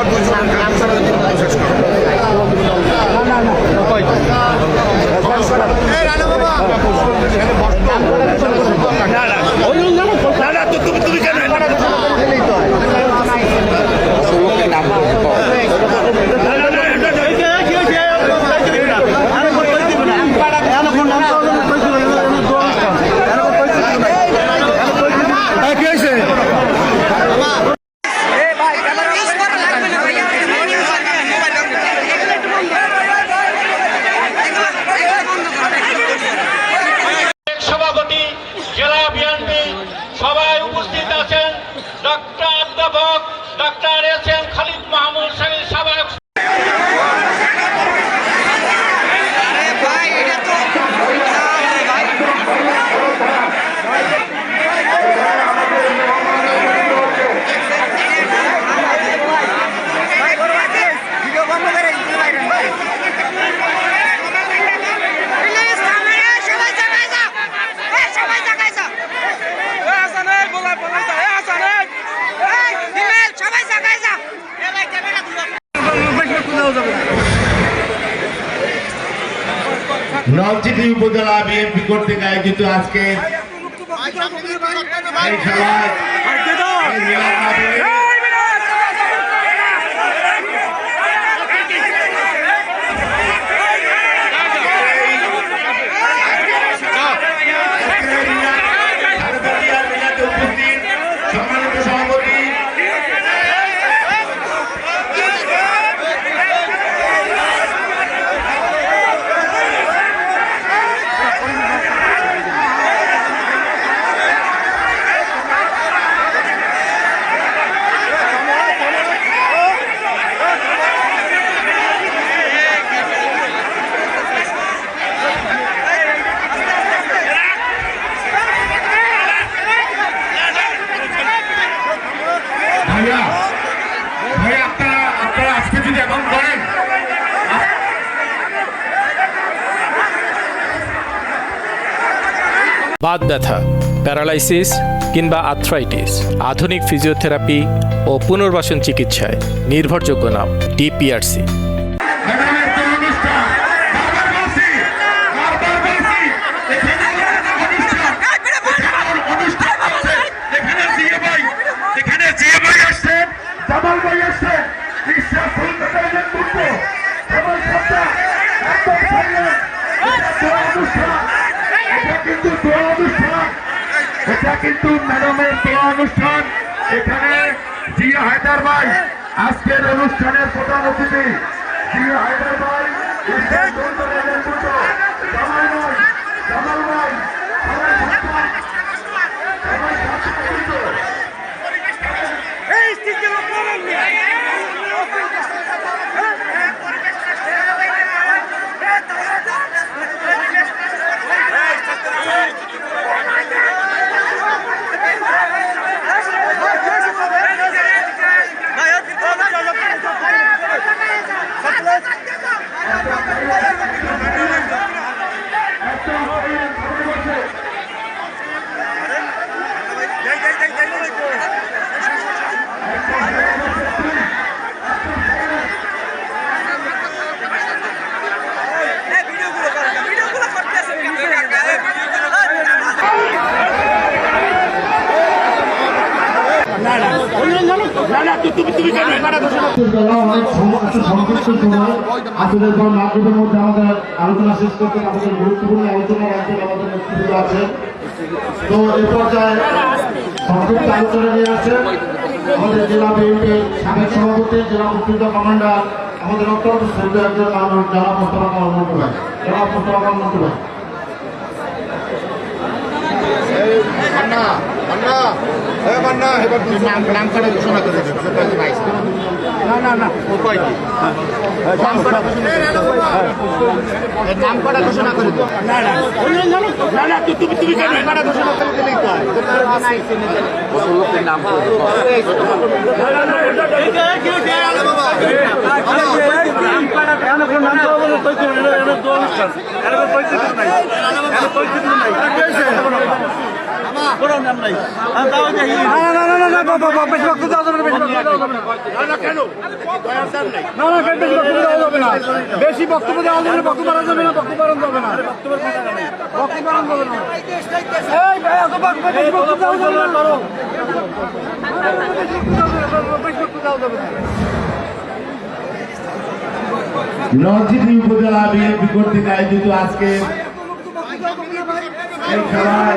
এবার দুইজনের শেষ করো। তুমি কেন সভাপতি জেলা বিএনপি সবাই উপস্থিত আছেন। ডক্টর অধ্যাপক doctor S M Khalid Mahmud সাহেব সবাই নলছিটি উপজেলা বিএনপি কর্তৃক আয়োজিত আজকে এই খেলায় সম্মানিত সভাপতি ভাইয়া আপনারা আজকে যদি এখন করেন বাত ব্যথা, প্যারালাইসিস কিংবা আর্থ্রাইটিস, আধুনিক ফিজিওথেরাপি ও পুনর্বাসন চিকিৎসায় নির্ভরযোগ্য নাম ডিপিআরসি। এটা কিন্তু ম্যাডামের দোয়া অনুষ্ঠান। এখানে জিয়া হায়দার ভাই আজকের অনুষ্ঠানের প্রধান অতিথি। জিয়া হায়দার ভাই আসলের পর মাধ্যমের মধ্যে আমাদের আলোচনা শেষ করতে আমাদের গুরুত্বপূর্ণ আলোচনা রাখতে আমাদের নেতৃত্ব আছে। তো এই পর্যায়ে সংক্ষিপ্ত আলোচনা নিয়ে আসেন আমাদের জেলা বিএনপির সাবেক সভাপতি, জেলা মুক্তিযোদ্ধা কমান্ডার, আমাদের অত্যন্ত শ্রদ্ধেয় একজন মানুষ জনাব মোস্তফা কামাল মন্টু ভাই। জনাব মোস্তফা কামাল মন্টু ভাই। নাম কাটা ঘোষণা করে নাম কাটা ঘোষণা করে তুমি কেন কাটা ঘোষণা করে দিলেই নাম বেশি বক্তব্য দেওয়া যাবে না, বক্তব্য বাড়ানো যাবে না, বক্তব্য বাড়ানো যাবে না, বক্তব্য বাড়ানো যাবে না। এই ভাই এত বেশি বক্তব্য দেওয়া যাবে না, বেশি বক্তব্য দেওয়া যাবে না। নরসিংদী উপজেলা বিএনপি কর্তৃক আয়োজিত আজকে এই খেলায়